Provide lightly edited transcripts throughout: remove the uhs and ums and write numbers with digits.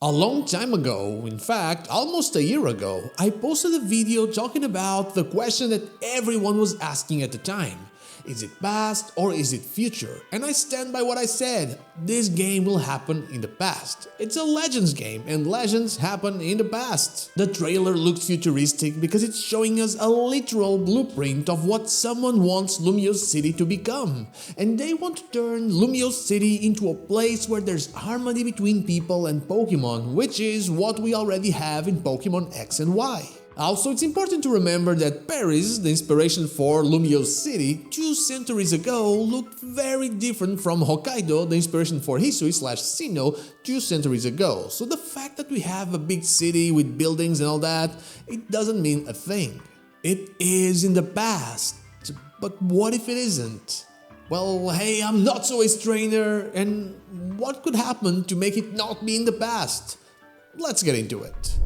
A long time ago, in fact, almost a year ago, I posted a video talking about the question that everyone was asking at the time. Is it past or is it future? And I stand by what I said. This game will happen in the past. It's a Legends game and Legends happen in the past. The trailer looks futuristic because it's showing us a literal blueprint of what someone wants Lumiose City to become. And they want to turn Lumiose City into a place where there's harmony between people and Pokemon, which is what we already have in Pokemon X and Y. Also, it's important to remember that Paris, the inspiration for Lumiose City, 2 centuries ago looked very different from Hokkaido, the inspiration for Hisui/Sinnoh 2 centuries ago. So the fact that we have a big city with buildings and all that, it doesn't mean a thing. It is in the past, but what if it isn't? Well, hey, I'm not so ace trainer, and what could happen to make it not be in the past? Let's get into it.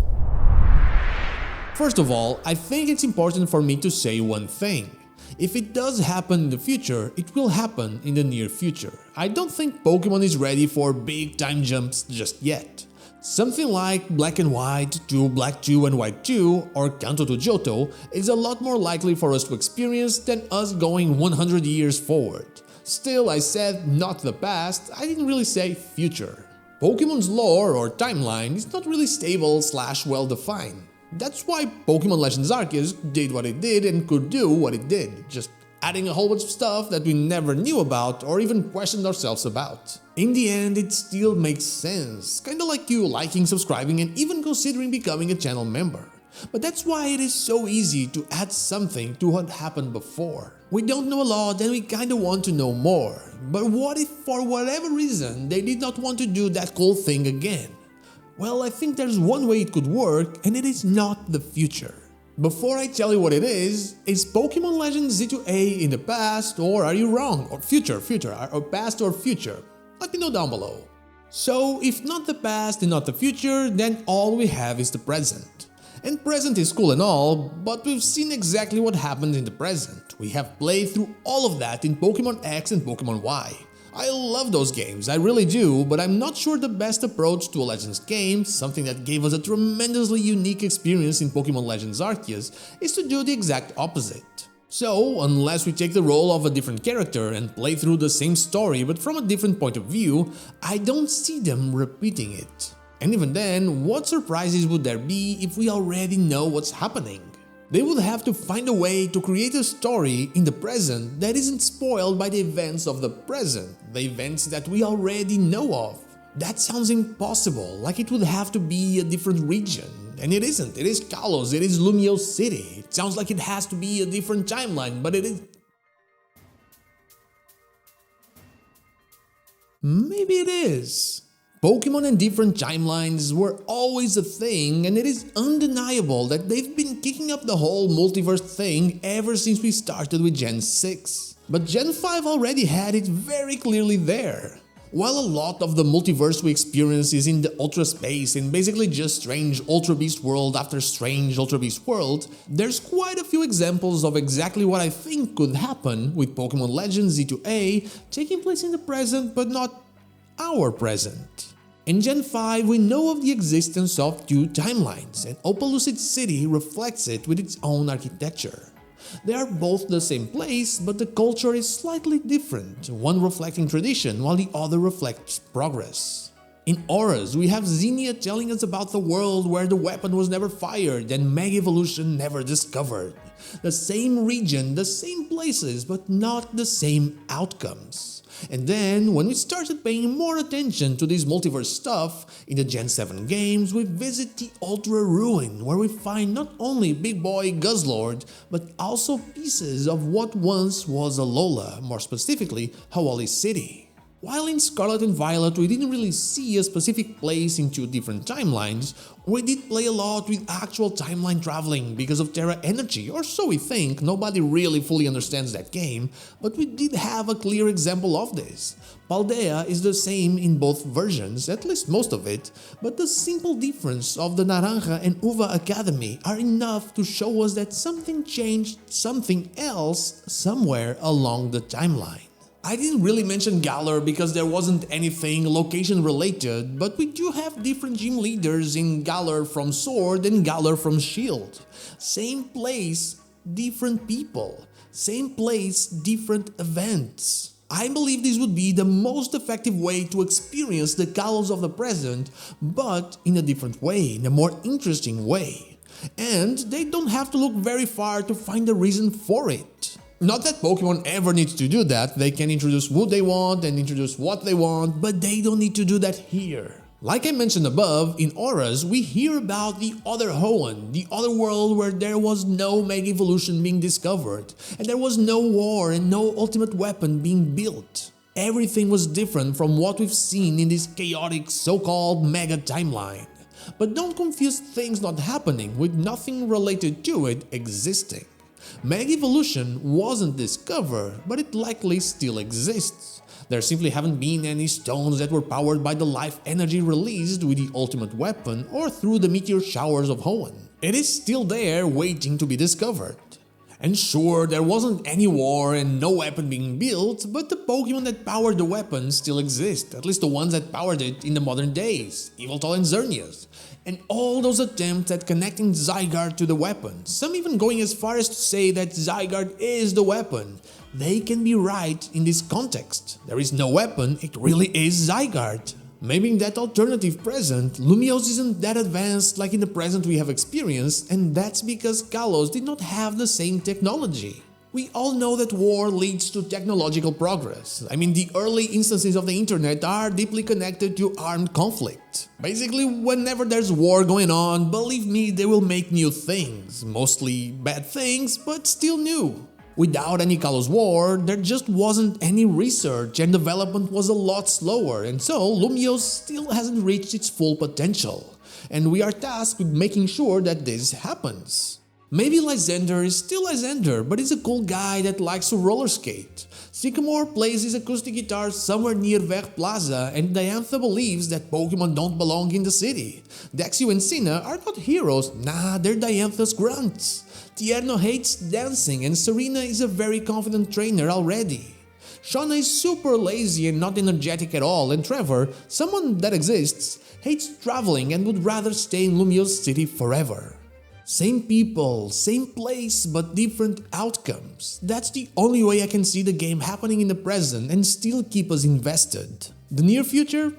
First of all, I think it's important for me to say one thing. If it does happen in the future, it will happen in the near future. I don't think Pokemon is ready for big time jumps just yet. Something like Black and White to Black 2 and White 2 or Kanto to Johto is a lot more likely for us to experience than us going 100 years forward. Still, I said not the past, I didn't really say future. Pokemon's lore or timeline is not really stable/well defined. That's why Pokemon Legends Arceus did what it did and could do what it did, just adding a whole bunch of stuff that we never knew about or even questioned ourselves about. In the end, it still makes sense, kinda like you liking, subscribing and even considering becoming a channel member. But that's why it is so easy to add something to what happened before. We don't know a lot and we kinda want to know more. But what if for whatever reason they did not want to do that cool thing again? Well, I think there's one way it could work, and it is not the future. Before I tell you what it is Pokemon Legends Z-A in the past, or are you wrong? Or future, or past or future? Let me know down below. So, if not the past and not the future, then all we have is the present. And present is cool and all, but we've seen exactly what happened in the present. We have played through all of that in Pokemon X and Pokemon Y. I love those games, I really do, but I'm not sure the best approach to a Legends game, something that gave us a tremendously unique experience in Pokemon Legends Arceus, is to do the exact opposite. So, unless we take the role of a different character and play through the same story but from a different point of view, I don't see them repeating it. And even then, what surprises would there be if we already know what's happening? They would have to find a way to create a story in the present that isn't spoiled by the events of the present, the events that we already know of. That sounds impossible, like it would have to be a different region. And it isn't, it is Kalos, it is Lumiose City. It sounds like it has to be a different timeline, but it is... Maybe it is. Pokemon and different timelines were always a thing, and it is undeniable that they've been kicking up the whole multiverse thing ever since we started with Gen 6. But Gen 5 already had it very clearly there. While a lot of the multiverse we experience is in the Ultra Space and basically just strange Ultra Beast world after strange Ultra Beast world, there's quite a few examples of exactly what I think could happen with Pokemon Legends Z-A taking place in the present but not our present. In Gen 5, we know of the existence of 2 timelines, and Opalucid City reflects it with its own architecture. They are both the same place, but the culture is slightly different, one reflecting tradition while the other reflects progress. In Auras, we have Zinnia telling us about the world where the weapon was never fired and Mega Evolution never discovered. The same region, the same places, but not the same outcomes. And then, when we started paying more attention to this multiverse stuff, in the Gen 7 games, we visit the Ultra Ruin, where we find not only Big Boy Guzzlord, but also pieces of what once was Alola, more specifically, Hawali City. While in Scarlet and Violet we didn't really see a specific place in 2 different timelines, we did play a lot with actual timeline traveling because of Terra Energy, or so we think. Nobody really fully understands that game, but we did have a clear example of this. Paldea is the same in both versions, at least most of it, but the simple difference of the Naranja and Uva Academy are enough to show us that something changed something else somewhere along the timeline. I didn't really mention Galar because there wasn't anything location related, but we do have different gym leaders in Galar from Sword and Galar from Shield. Same place, different people. Same place, different events. I believe this would be the most effective way to experience the Kalos of the present, but in a different way, in a more interesting way. And they don't have to look very far to find a reason for it. Not that Pokemon ever needs to do that, they can introduce who they want and introduce what they want, but they don't need to do that here. Like I mentioned above, in Auras, we hear about the other Hoenn, the other world where there was no Mega Evolution being discovered, and there was no war and no ultimate weapon being built. Everything was different from what we've seen in this chaotic so-called Mega timeline. But don't confuse things not happening with nothing related to it existing. Mega Evolution wasn't discovered, but it likely still exists. There simply haven't been any stones that were powered by the life energy released with the ultimate weapon or through the meteor showers of Hoenn. It is still there waiting to be discovered. And sure, there wasn't any war and no weapon being built, but the Pokemon that powered the weapon still exist, at least the ones that powered it in the modern days, Yveltal and Xerneas. And all those attempts at connecting Zygarde to the weapon, some even going as far as to say that Zygarde is the weapon, they can be right in this context. There is no weapon, it really is Zygarde. Maybe in that alternative present, Lumiose isn't that advanced like in the present we have experienced, and that's because Kalos did not have the same technology. We all know that war leads to technological progress. I mean, the early instances of the internet are deeply connected to armed conflict. Basically, whenever there's war going on, believe me, they will make new things. Mostly bad things, but still new. Without any Kalos War, there just wasn't any research and development was a lot slower, and so Lumiose still hasn't reached its full potential. And we are tasked with making sure that this happens. Maybe Lysander is still Lysander, but he's a cool guy that likes to roller skate. Sycamore plays his acoustic guitar somewhere near Ver Plaza, and Diantha believes that Pokemon don't belong in the city. Dexio and Sina are not heroes, nah, they're Diantha's grunts. Tierno hates dancing and Serena is a very confident trainer already. Shauna is super lazy and not energetic at all, and Trevor, someone that exists, hates traveling and would rather stay in Lumiose City forever. Same people, same place, but different outcomes. That's the only way I can see the game happening in the present and still keep us invested. The near future?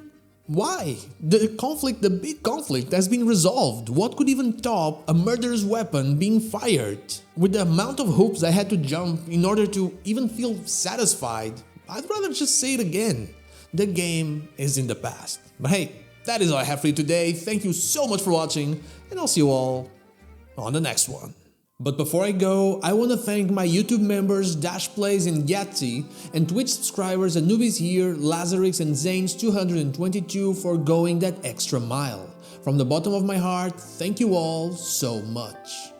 Why? The big conflict has been resolved. What could even top a murderous weapon being fired? With the amount of hoops I had to jump in order to even feel satisfied, I'd rather just say it again. The game is in the past. But hey, that is all I have for you today. Thank you so much for watching, and I'll see you all on the next one. But before I go, I want to thank my YouTube members Dash Plays and Yahtzee, and Twitch subscribers Anubis here, Lazarix and Zanes222 for going that extra mile. From the bottom of my heart, thank you all so much.